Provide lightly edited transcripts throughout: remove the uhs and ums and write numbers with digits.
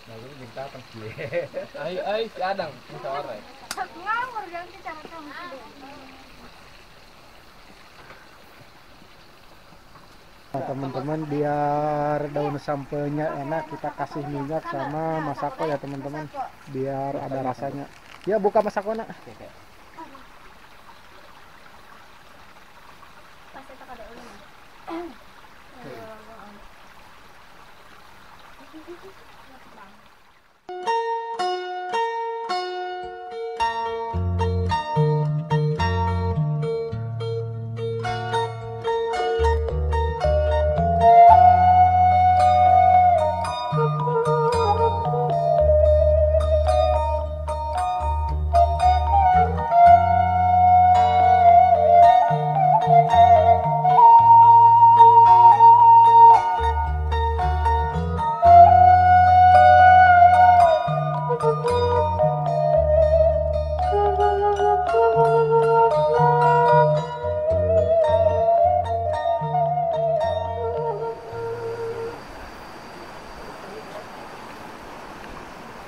Nah, ini minta apa sih? Ay si Adang minta orang. Ngawur ganti cara kamu sih. Nah, teman-teman biar daun sampelnya enak kita kasih minyak sama masako ya teman-teman biar ada rasanya. Ya buka masako nak. Pasti tak ada ulun.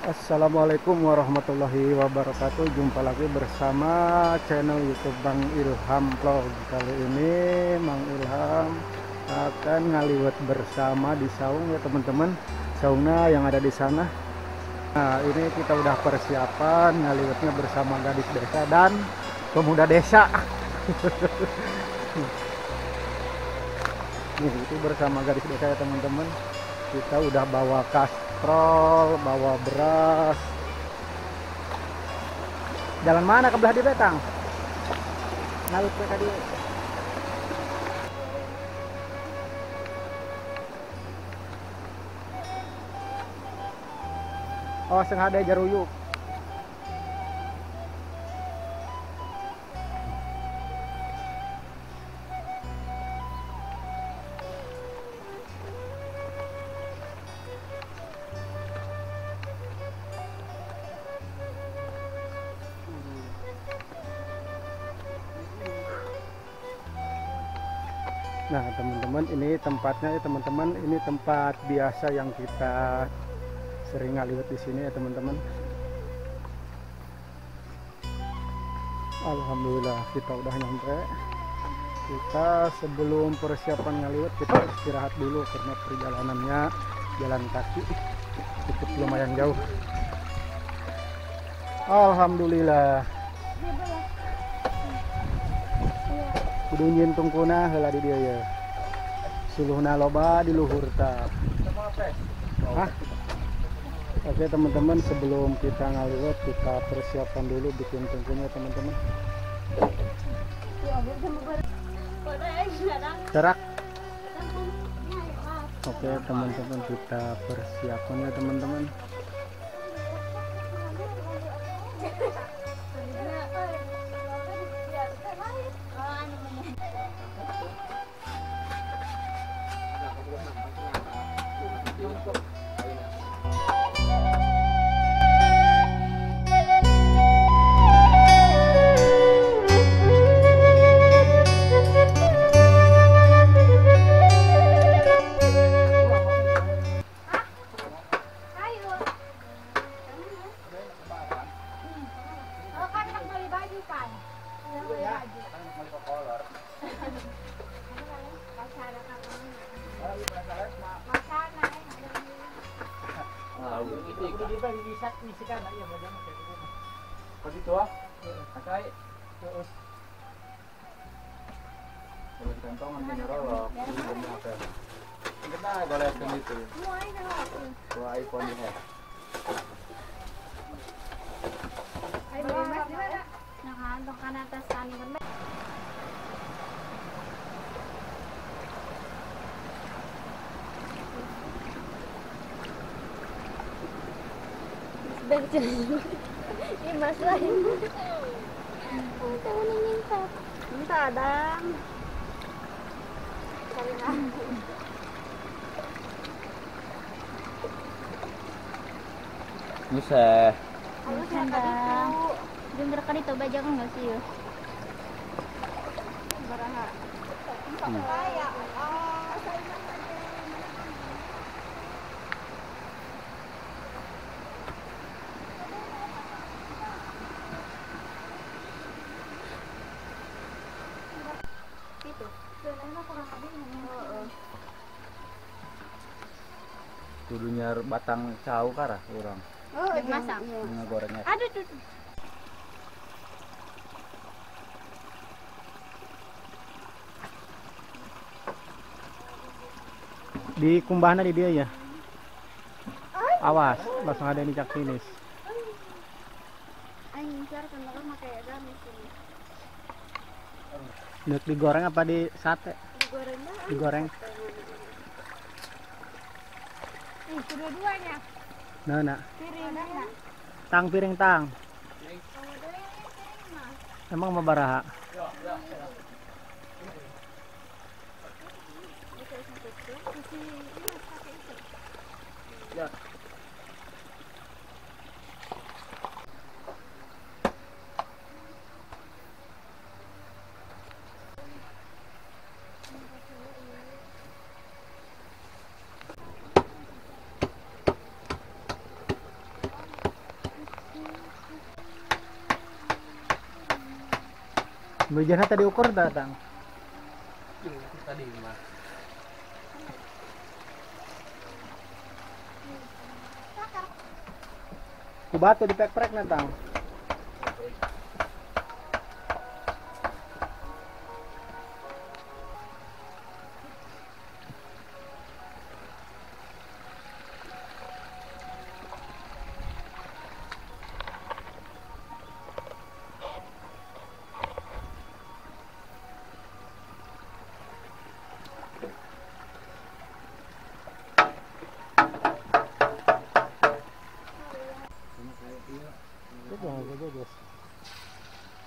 Assalamualaikum warahmatullahi wabarakatuh. Jumpa lagi bersama channel YouTube Bang Ilham Vlog. Kali ini Bang Ilham akan ngaliwet bersama di saung ya teman-teman. Saungnya yang ada di sana. Nah, ini kita udah persiapan ngaliwetnya bersama gadis desa dan pemuda desa. Nih, itu bersama gadis desa ya teman-teman. Kita udah bawa kastrol, bawa beras. Jalan mana ke belah di betang? Ngalut ke tadi. Oh, sengaja jaruyuk. Nah teman-teman, ini tempatnya ya teman-teman, ini tempat biasa yang kita sering ngaliwet di sini ya teman-teman. Alhamdulillah kita udah nyampe. Kita sebelum persiapan ngaliwet kita istirahat dulu karena perjalanannya jalan kaki cukup lumayan jauh. Alhamdulillah. Kudu nyin tungkuna heula di dieu ya. Suluhna loba di luhur ta. Hah? Oke teman-teman, sebelum kita ngaliwet kita persiapkan dulu bikin tungkunya teman-teman. Cerak. Oke teman-teman, kita persiapkan ya teman-teman. Ini mas lain. Oh, tahu nih nyingkat. Minta Adam. Cari aku. Bisa. Halo, Sandang. Jumlah kali itu bajak enggak sih ya? Baraha. Kudunya batang cau karah orang. Oh, masak. Ngegorengnya. Ada tuh. Di kumbahna di dia ya. Awas, langsung ada ini cak finish. Aing ntar kan pakai gamis ini. Nek digoreng apa di sate? Digoreng dah. Digoreng. Kedua-duanya. Nah. Piring. Tang piring tang. Emang mau baraha? Ya. Bejana tadi ukur datang. Tadi mah. Ku batu di pek-pek natang.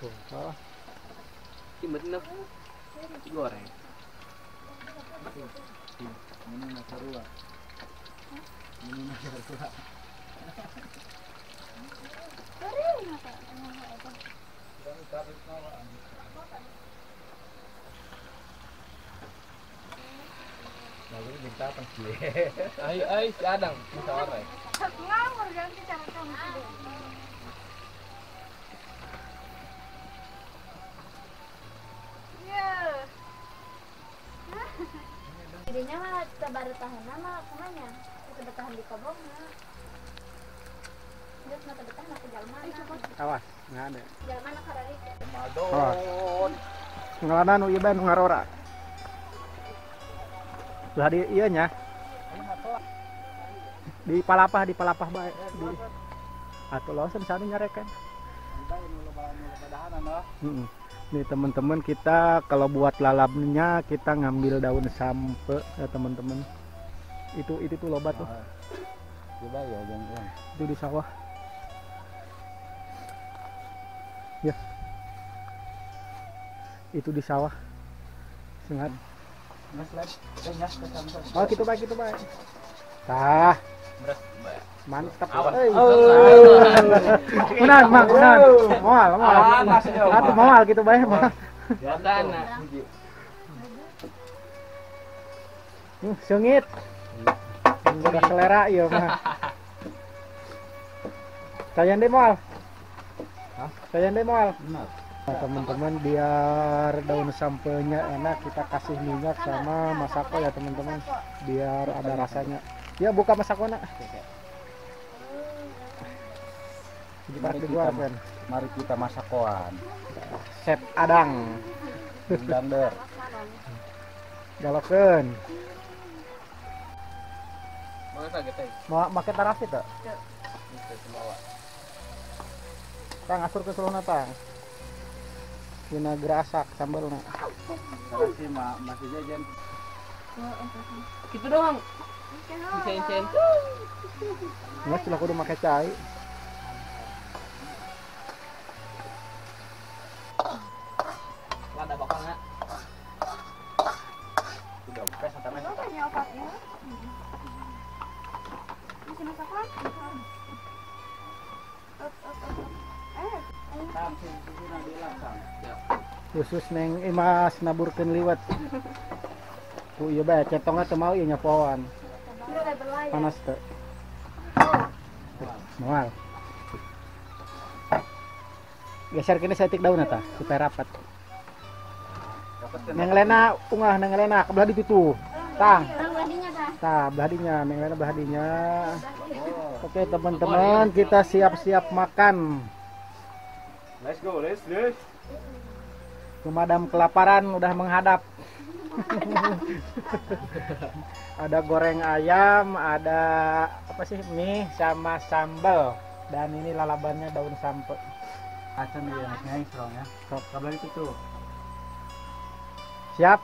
Tuh, salah. Timut na. Goreng. Ini nasarua. Ini nasarua. Lalu minta apa sih? Ay, si Adang, minta apa? Ngawur ganti cara kamu. Jadinya mah tebar tahan nama kemana? Kita bertahan di kobongnya. Dia cuma bertahan ke jalan mana? Awas, nggak ada. Jalan mana karari? Madon. Ngalanan nu ieu bae nu ngarora. Lah di ieu nya. Di palapah bae. Di atuh losen sanu nyarekan. Heeh. Nih teman-teman, kita kalau buat lalapnya kita ngambil daun sampe ya teman-teman. Itu tuh lobat tuh. Coba ya jangan. Itu di sawah. Ya. Itu di sawah. Sengat. Oh, gitu baik. Tah. Mantap. Menang. Moal. Atuh moal gitu bae mah. Sengit. Udah selera ieu mah. Sayan deh moal. Nah, teman-teman, biar daun sampelnya enak kita kasih minyak sama masako ya teman-teman, biar ada rasanya. Ya buka masakona. Mari kita masakoan. Chef Adang. Dander. Galokeun. Mau sakit teh. Mau make tarasit tak? Bisa semua. Tang asur ke seluruhna tang. Dina gerasak sambalna. Kasih masih jajan. Gitu doang. Cen. Nggak sudah kudu make cai. Lada bakangnya. Udah buka sampai Lo tanya obatnya. Masih masak apa? Khusus neng Imas naburkeun liwet. Ku ieu bae cetongna teu mau ieu nyapoan. Panas teu. Moal. Geser kini setik daun eta supaya rapat. Neng Lena ungah neng Lena kebelah di situ. Tang. Nah, beladinya, Neng beladinya. Oke, teman-teman, kita siap-siap makan. Let's go. Pemadam kelaparan udah menghadap. Ada goreng ayam, ada apa sih, mie sama sambal. Dan ini lalabannya daun sampel. Acan dia naik serongnya. Kabar itu tuh. Siap.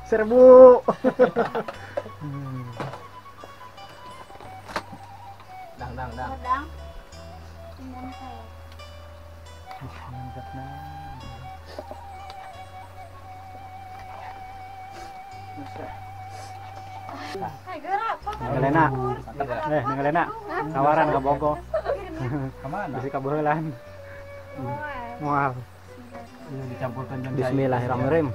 Serbu. Dang. Pedang. Pinggan saya. Mantap nah. Hai gerak, kok Nengelena. Nengelena. Tawaran ke Bogo. Kemana? Bisi kabehelan. Moal. Dicampurkan dengan Bismillahirrahmanirrahim.